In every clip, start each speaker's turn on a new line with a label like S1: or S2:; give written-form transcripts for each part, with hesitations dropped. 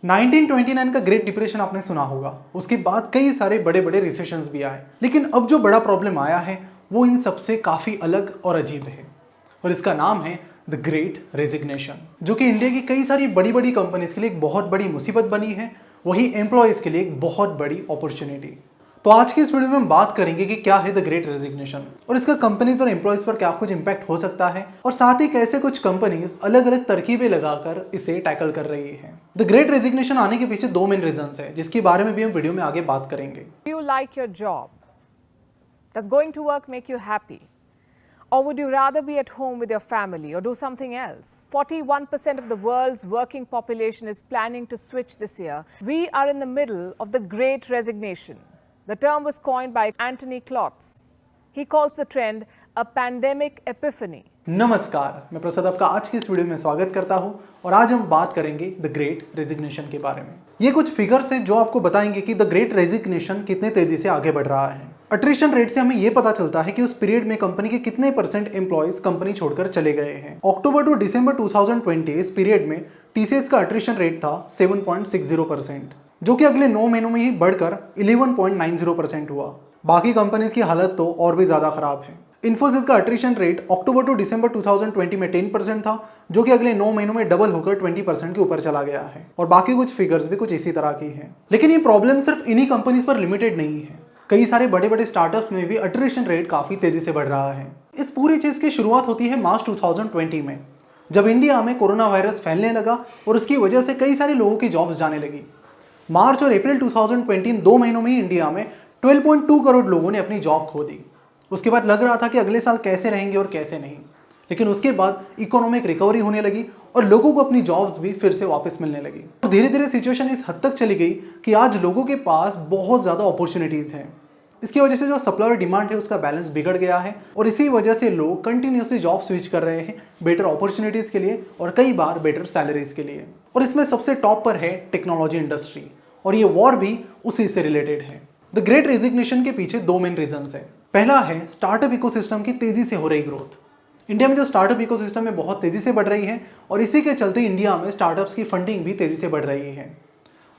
S1: 1929 का great depression आपने सुना होगा। उसके बाद कई सारे बड़े बड़े रिसेशंस भी आए, लेकिन अब जो बड़ा प्रॉब्लम आया है वो इन सबसे काफ़ी अलग और अजीब है, और इसका नाम है द ग्रेट रेजिग्नेशन, जो कि इंडिया की कई सारी बड़ी बड़ी कंपनीज के लिए एक बहुत बड़ी मुसीबत बनी है, वही एम्प्लॉयज़ के लिए एक बहुत बड़ी अपॉर्चुनिटी। तो आज की इस वीडियो में हम बात करेंगे कि क्या है द ग्रेट रेजिग्नेशन और इसका कंपनीज और एम्प्लॉयज पर क्या कुछ इंपैक्ट हो सकता है, और साथ ही कैसे कुछ कंपनीज अलग अलग तरकीबें लगाकर इसे टैकल कर रही है। द ग्रेट रेजिग्नेशन आने के पीछे दो मेन रीजंस है, जिसके बारे में भी हम वीडियो में आगे बात करेंगे।
S2: Do you like your job? Does going to work make you happy? Or would you rather be at home with your family or do something else? 41% of the world's working population is planning to switch this year. We are in the middle of the Great Resignation. The term was coined by Anthony Klotz. He calls the trend a pandemic epiphany.
S1: नमस्कार, मैं प्रसाद आपका आज की इस video में स्वागत करता हूं, और आज हम बात करेंगे द ग्रेट रेजिग्नेशन के बारे में। ये कुछ फिगर्स हैं जो आपको बताएंगे कि द ग्रेट रेजिग्नेशन कितने तेजी से आगे बढ़ रहा है। अट्रिशन रेट से हमें ये पता चलता है कि उस पीरियड में कंपनी के कितने परसेंट एम्प्लॉयज कंपनी छोड़कर चले गए हैं। अक्टूबर टू दिसंबर 2020 इस पीरियड में टीसीएस का अट्रिशन रेट था 7.60%, जो कि अगले 9 महीनों में ही बढ़कर 11.90% हुआ। बाकी कंपनीज की हालत तो और भी ज्यादा खराब है। इन्फोसिस का अट्रिशन रेट अक्टूबर टू दिसंबर 2020 में 10% था, जो कि अगले 9 महीनों में डबल होकर 20% के ऊपर चला गया है, और बाकी कुछ फिगर्स भी कुछ इसी तरह की हैं। लेकिन ये प्रॉब्लम सिर्फ इन्हीं कंपनीज पर लिमिटेड नहीं है, कई सारे बड़े बड़े स्टार्टअप्स में भी अट्रिशन रेट काफी तेजी से बढ़ रहा है। इस पूरी चीज की शुरुआत होती है मार्च 2020 में, जब इंडिया में कोरोना वायरस फैलने लगा और उसकी वजह से कई सारे लोगों की जॉब्स जाने लगी। मार्च और अप्रैल 2020 इन 2 महीनों में ही इंडिया में 12.2 करोड़ लोगों ने अपनी जॉब खो दी। उसके बाद लग रहा था कि अगले साल कैसे रहेंगे और कैसे नहीं, लेकिन उसके बाद इकोनॉमिक रिकवरी होने लगी और लोगों को अपनी जॉब्स भी फिर से वापस मिलने लगी। तो धीरे धीरे सिचुएशन इस हद तक चली गई कि आज लोगों के पास बहुत ज़्यादा अपॉर्चुनिटीज़ हैं। इसकी वजह से जो सप्लाई और डिमांड है उसका बैलेंस बिगड़ गया है, और इसी वजह से लोग कंटिन्यूसली जॉब स्विच कर रहे हैं बेटर अपॉर्चुनिटीज़ के लिए और कई बार बेटर सैलरीज के लिए। और इसमें सबसे टॉप पर है टेक्नोलॉजी इंडस्ट्री, और ये वॉर भी उसी से रिलेटेड है। द ग्रेट रेजिग्नेशन के पीछे दो मेन रीजंस है। पहला है स्टार्टअप इकोसिस्टम की तेजी से हो रही ग्रोथ। इंडिया में जो स्टार्टअप इकोसिस्टम है बहुत तेजी से बढ़ रही है, और इसी के चलते इंडिया में स्टार्टअप्स की फंडिंग भी तेजी से बढ़ रही है।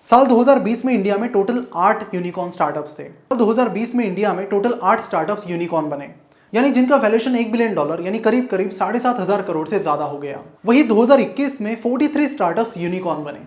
S1: साल 2020 में इंडिया में टोटल 8 यूनिकॉर्न स्टार्टअप्स थे, और 2020 में इंडिया में टोटल 8 स्टार्टअप्स यूनिकॉर्न बने, यानी जिनका वैल्यूएशन $1 बिलियन यानी करीब करीब 7,500 करोड़ से ज्यादा हो गया। वही 2021 में 43 स्टार्टअप्स यूनिकॉर्न बने,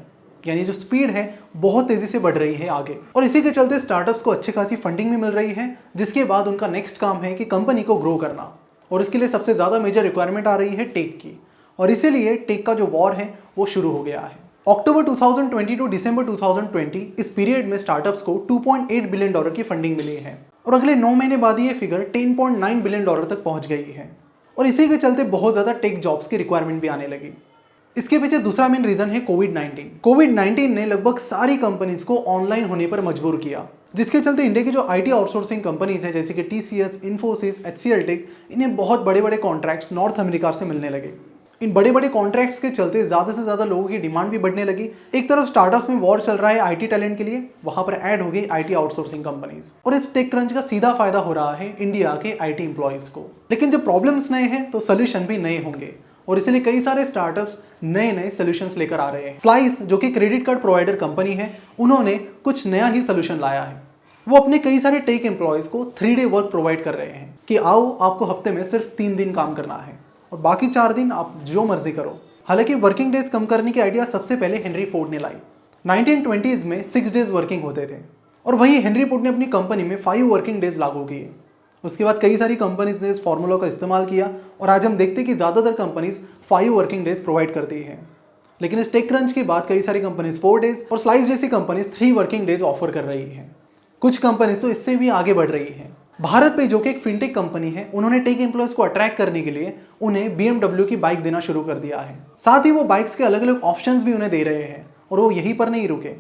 S1: यानी जो स्पीड है बहुत तेजी से बढ़ रही है आगे। और इसी के चलते स्टार्टअप्स को अच्छी खासी फंडिंग भी मिल रही है, जिसके बाद उनका नेक्स्ट काम है कि कंपनी को ग्रो करना, और इसके लिए सबसे ज्यादा मेजर रिक्वायरमेंट आ रही है टेक की, और इसीलिए टेक का जो वॉर है वो शुरू हो गया है। अक्टूबर 2020 टू दिसंबर 2020 इस पीरियड में स्टार्टअप्स को $2.8 बिलियन की फंडिंग मिली है, और अगले 9 महीने बाद ये फिगर $10.9 बिलियन तक पहुंच गई है। और इसी के चलते बहुत ज्यादा टेक जॉब्स की रिक्वायरमेंट भी आने लगी। इसके पीछे दूसरा मेन रीजन है कोविड-19 ने लगभग सारी कंपनीज को ऑनलाइन होने पर मजबूर किया, जिसके चलते इंडिया की जो आईटी आउटसोर्सिंग कंपनीज है जैसे कि टीसीएस, इन्फोसिस, एचसीएल टेक, इन्हें बहुत बड़े बड़े कॉन्ट्रैक्ट्स नॉर्थ अमेरिका से मिलने लगे। इन बड़े बड़े कॉन्ट्रैक्ट्स के चलते ज्यादा से ज्यादा लोगों की डिमांड भी बढ़ने लगी। एक तरफ स्टार्टअप्स में वॉर चल रहा है आईटी टैलेंट के लिए, वहां पर ऐड हो गई आईटी आउटसोर्सिंग कंपनीज, और इस टेक क्रंच का सीधा फायदा हो रहा है इंडिया के आईटी एम्प्लॉयज को। लेकिन जब प्रॉब्लम्स नए हैं तो सोल्यूशन भी नए होंगे, और इसलिए कई सारे स्टार्टअप्स नए नए सोल्यूशंस लेकर आ रहे हैं। स्लाइस, जो कि क्रेडिट कार्ड प्रोवाइडर कंपनी है, उन्होंने कुछ नया ही सोल्यूशन लाया है। वो अपने कई सारे टेक एम्प्लॉयज को 3 डे वर्क प्रोवाइड कर रहे हैं कि आओ, आपको हफ्ते में सिर्फ 3 दिन काम करना है और बाकी 4 दिन आप जो मर्जी करो। हालांकि वर्किंग डेज कम करने की आइडिया सबसे पहले हेनरी फोर्ड ने लाई। 1920s में 6 डेज वर्किंग होते थे, और वही हेनरी फोर्ड ने अपनी कंपनी में 5 वर्किंग डेज लागू किए। उसके बाद कई सारी कंपनीज ने इस फॉर्मूला का इस्तेमाल किया, और आज हम देखते हैं कि ज़्यादातर कंपनीज 5 वर्किंग डेज प्रोवाइड करती हैं। लेकिन इस टेक क्रंच के बाद कई सारी कंपनीज 4 डेज और स्लाइस जैसी कंपनीज 3 वर्किंग डेज ऑफर कर रही हैं। कुछ कंपनीज तो इससे भी आगे बढ़ रही हैं। भारत पे, जो कि एक फिनटेक कंपनी है, उन्होंने टेक एम्प्लॉयज को अट्रैक्ट करने के लिए उन्हें BMW की बाइक देना शुरू कर दिया है। साथ ही वो बाइक्स के अलग अलग ऑप्शंस भी उन्हें दे रहे हैं, और वो यहीं पर नहीं रुके।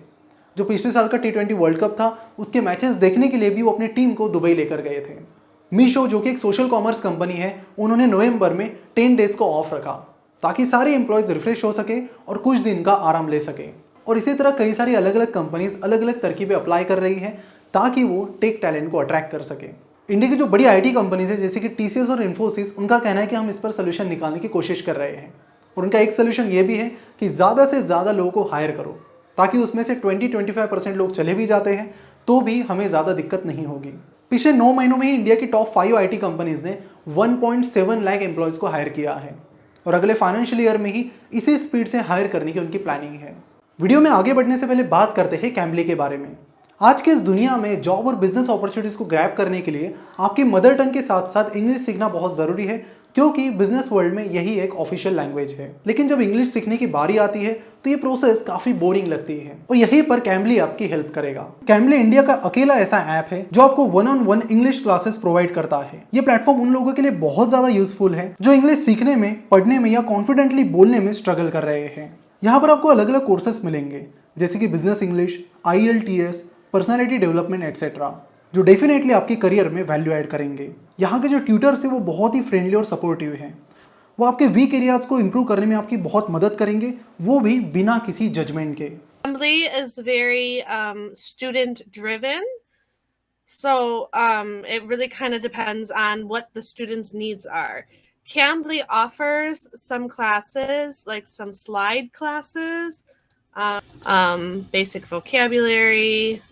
S1: जो पिछले साल का T20 वर्ल्ड कप था, उसके मैचेस देखने के लिए भी वो अपनी टीम को दुबई लेकर गए थे। मीशो, जो कि एक सोशल कॉमर्स कंपनी है, उन्होंने नवंबर में 10 डेज को ऑफ रखा ताकि सारे एम्प्लॉयज रिफ्रेश हो सके और कुछ दिन का आराम ले सके। और इसी तरह कई सारी अलग अलग कंपनीज अलग अलग तरकीबें अप्लाई कर रही है ताकि वो टेक टैलेंट को अट्रैक्ट कर सके। इंडिया की जो बड़ी आईटी कंपनीज है जैसे कि टीसीएस और इन्फोसिस, उनका कहना है कि हम इस पर सोल्यूशन निकालने की कोशिश कर रहे हैं, और उनका एक सोल्यूशन ये भी है कि ज़्यादा से ज़्यादा लोगों को हायर करो ताकि उसमें से 20-25% लोग चले भी जाते हैं तो भी हमें ज़्यादा दिक्कत नहीं होगी। पिछले 9 महीनों में ही इंडिया की टॉप 5 आईटी कंपनीज ने 1.7 लाख एम्प्लॉयज़ को हायर किया है और अगले फाइनेंशियल ईयर में ही इसी स्पीड से हायर करने की उनकी प्लानिंग है। वीडियो में आगे बढ़ने से पहले बात करते हैं कैम्बली के बारे में। आज के इस दुनिया में जॉब और बिजनेस अपॉर्चुनिटीज को ग्रैब करने के लिए आपकी मदर टंग के साथ साथ इंग्लिश सीखना बहुत ज़रूरी है, क्योंकि बिजनेस वर्ल्ड में यही एक ऑफिशियल लैंग्वेज है। लेकिन जब इंग्लिश सीखने की बारी आती है तो ये प्रोसेस काफी बोरिंग लगती है और यहीं पर कैम्बली आपकी हेल्प करेगा। कैम्बली इंडिया का अकेला ऐसा ऐप है जो आपको 1-on-1 इंग्लिश क्लासेस प्रोवाइड करता है। ये प्लेटफॉर्म उन लोगों के लिए बहुत ज्यादा यूजफुल है जो इंग्लिश सीखने में, पढ़ने में या कॉन्फिडेंटली बोलने में स्ट्रगल कर रहे हैं। यहाँ पर आपको अलग अलग कोर्सेस मिलेंगे जैसे कि business English, IELTS, personality development etcetera, जो डेफिनेटली आपके करियर में वैल्यू ऐड करेंगे। यहाँ के जो ट्यूटर्स हैं वो बहुत ही फ्रेंडली और सपोर्टिव हैं। वो आपके वीक एरियाज को इंप्रूव करने में आपकी बहुत मदद करेंगे, वो भी बिना किसी जजमेंट के।
S3: Cambly is very student driven, so it really kind of depends on what the students' needs are. Cambly offers some classes, like some slide classes, basic vocabulary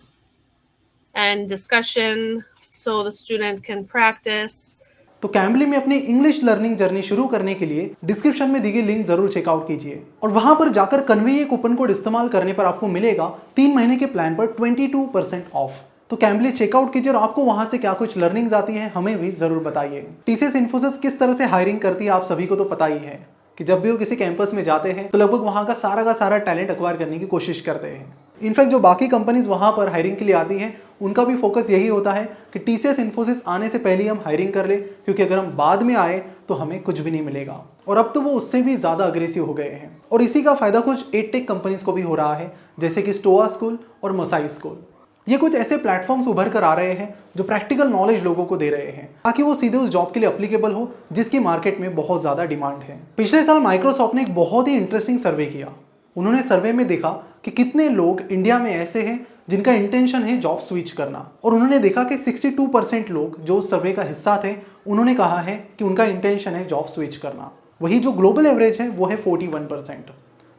S3: and discussion, so the student can practice.
S1: तो Cambly में अपनी English learning journey शुरू करने के लिए description में दी गई link जरूर चेकआउट कीजिए और वहां पर जाकर कन्वे कूपन कोड इस्तेमाल करने पर आपको मिलेगा 3 महीने के प्लान पर 22% ऑफ। तो कैम्बली चेकआउट कीजिए और आपको वहां से क्या कुछ लर्निंग्स आती है हमें भी जरूर बताइए। TCS इन्फोसिस किस तरह से हायरिंग करती है आप सभी को तो पता ही है कि जब भी वो किसी कैंपस में जाते हैं तो लगभग वहां का सारा टैलेंट एक्वायर करने की कोशिश करते हैं। इनफैक्ट जो बाकी कंपनीज वहां पर हायरिंग के लिए आती हैं उनका भी फोकस यही होता है कि TCS इन्फोसिस आने से पहले हम हायरिंग कर ले, क्योंकि अगर हम बाद में आए तो हमें कुछ भी नहीं मिलेगा। और अब तो वो उससे भी ज़्यादा अग्रेसिव हो गए हैं और इसी का फायदा कुछ एडटेक कंपनीज को भी हो रहा है जैसे कि स्टोआ स्कूल और मसाई स्कूल। ये कुछ ऐसे प्लेटफॉर्म्स उभर कर आ रहे हैं जो प्रैक्टिकल नॉलेज लोगों को दे रहे हैं ताकि वो सीधे उस जॉब के लिए अप्लीकेबल हो जिसकी मार्केट में बहुत ज़्यादा डिमांड है। पिछले साल माइक्रोसॉफ्ट ने एक बहुत ही इंटरेस्टिंग सर्वे किया। उन्होंने सर्वे में देखा कि कितने लोग इंडिया में ऐसे हैं जिनका इंटेंशन है जॉब स्विच करना, और उन्होंने देखा कि 62% लोग जो उस सर्वे का हिस्सा थे उन्होंने कहा है कि उनका इंटेंशन है जॉब स्विच करना। वही जो ग्लोबल एवरेज है वो है 41%,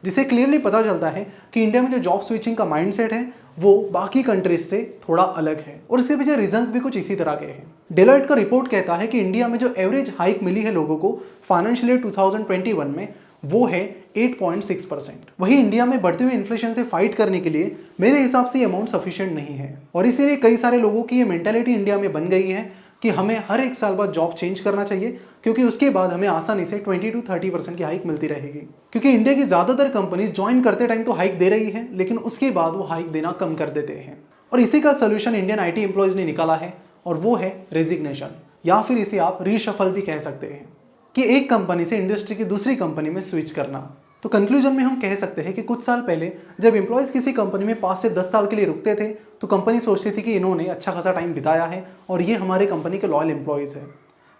S1: जिससे क्लियरली पता चलता है कि इंडिया में जो जॉब स्विचिंग का माइंडसेट है वो बाकी कंट्रीज से थोड़ा अलग है और इसके पीछे रीजंस भी कुछ इसी तरह के हैं। डेलॉयट का रिपोर्ट कहता है कि इंडिया में जो एवरेज हाइक मिली है लोगों को फाइनेंशियल ईयर 2021 में वो है 8.6%। वही इंडिया में बढ़ते हुए इन्फ्लेशन से फाइट करने के लिए मेरे हिसाब से ये अमाउंट सफिशिएंट नहीं है और इसीलिए कई सारे लोगों की ये मेंटालिटी इंडिया में बन गई है कि हमें हर 1 साल बाद जॉब चेंज करना चाहिए, क्योंकि उसके बाद हमें आसानी से 20-30% की हाइक मिलती रहेगी। क्योंकि इंडिया की ज़्यादातर कंपनीज ज्वाइन करते टाइम तो हाइक दे रही है लेकिन उसके बाद वो हाइक देना कम कर देते हैं और इसी का सोल्यूशन इंडियन IT एम्प्लॉयज़ ने निकाला है और वो है रेजिग्नेशन, या फिर इसे आप रीशफल भी कह सकते हैं कि एक कंपनी से इंडस्ट्री की दूसरी कंपनी में स्विच करना। तो कंक्लूजन में हम कह सकते हैं कि कुछ साल पहले जब एम्प्लॉयज़ किसी कंपनी में 5 से 10 साल के लिए रुकते थे तो कंपनी सोचती थी कि इन्होंने अच्छा खासा टाइम बिताया है और ये हमारे कंपनी के लॉयल एम्प्लॉयज़ हैं।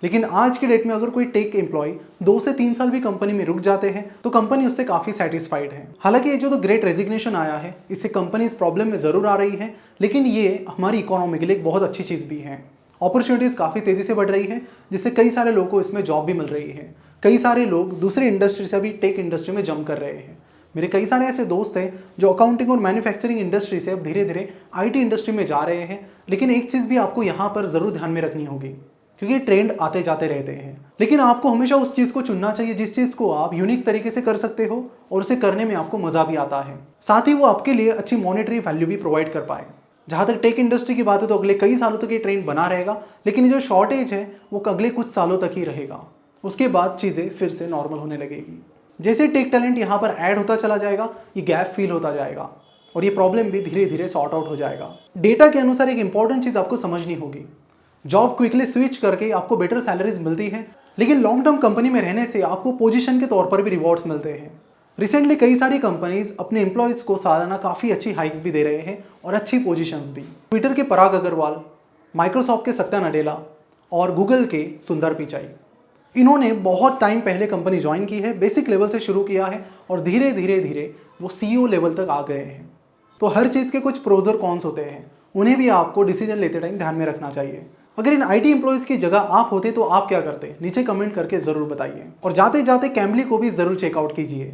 S1: लेकिन आज के डेट में अगर कोई टेक एम्प्लॉय 2 से 3 साल भी कंपनी में रुक जाते हैं तो कंपनी उससे काफ़ी सेटिस्फाइड है। हालांकि ये जो ग्रेट रेजिग्नेशन आया है इससे कंपनी इस प्रॉब्लम में ज़रूर आ रही है, लेकिन ये हमारी इकोनॉमी के लिए एक बहुत अच्छी चीज़ भी है। अपॉर्चुनिटीज़ काफ़ी तेज़ी से बढ़ रही है जिससे कई सारे लोगों को इसमें जॉब भी मिल रही है। कई सारे लोग दूसरे इंडस्ट्री से भी टेक इंडस्ट्री में जंप कर रहे हैं। मेरे कई सारे ऐसे दोस्त हैं जो अकाउंटिंग और मैन्युफैक्चरिंग इंडस्ट्री से अब धीरे धीरे IT इंडस्ट्री में जा रहे हैं। लेकिन एक चीज़ भी आपको यहाँ पर ज़रूर ध्यान में रखनी होगी, क्योंकि ट्रेंड आते जाते रहते हैं, लेकिन आपको हमेशा उस चीज़ को चुनना चाहिए जिस चीज़ को आप यूनिक तरीके से कर सकते हो और उसे करने में आपको मज़ा भी आता है, साथ ही वो आपके लिए अच्छी मॉनेटरी वैल्यू भी प्रोवाइड कर पाए। जहाँ तक टेक इंडस्ट्री की बात है तो अगले कई सालों तक ये ट्रेंड बना रहेगा, लेकिन ये जो शॉर्टेज है वो अगले कुछ सालों तक ही रहेगा। उसके बाद चीज़ें फिर से नॉर्मल होने लगेगी। जैसे टेक टैलेंट यहाँ पर ऐड होता चला जाएगा ये गैप फील होता जाएगा और ये प्रॉब्लम भी धीरे धीरे सॉर्ट आउट हो जाएगा। डेटा के अनुसार एक इंपॉर्टेंट चीज़ आपको समझनी होगी, जॉब क्विकली स्विच करके आपको बेटर सैलरीज मिलती है, लेकिन लॉन्ग टर्म कंपनी में रहने से आपको पोजीशन के तौर पर भी रिवॉर्ड्स मिलते हैं। रिसेंटली कई सारी कंपनीज अपने एम्प्लॉयज़ को सालाना काफ़ी अच्छी हाइक्स भी दे रहे हैं और अच्छी पोजीशंस भी। ट्विटर के पराग अग्रवाल, माइक्रोसॉफ्ट के सत्या नडेला और गूगल के सुंदर पिचाई, इन्होंने बहुत टाइम पहले कंपनी ज्वाइन की है, बेसिक लेवल से शुरू किया है और धीरे धीरे धीरे वो CEO लेवल तक आ गए हैं। तो हर चीज़ के कुछ प्रोज और कॉन्स होते हैं, उन्हें भी आपको डिसीजन लेते टाइम ध्यान में रखना चाहिए। अगर इन IT एम्प्लॉयज़ की जगह आप होते तो आप क्या करते, नीचे कमेंट करके ज़रूर बताइए और जाते जाते कैम्बली को भी ज़रूर चेकआउट कीजिए।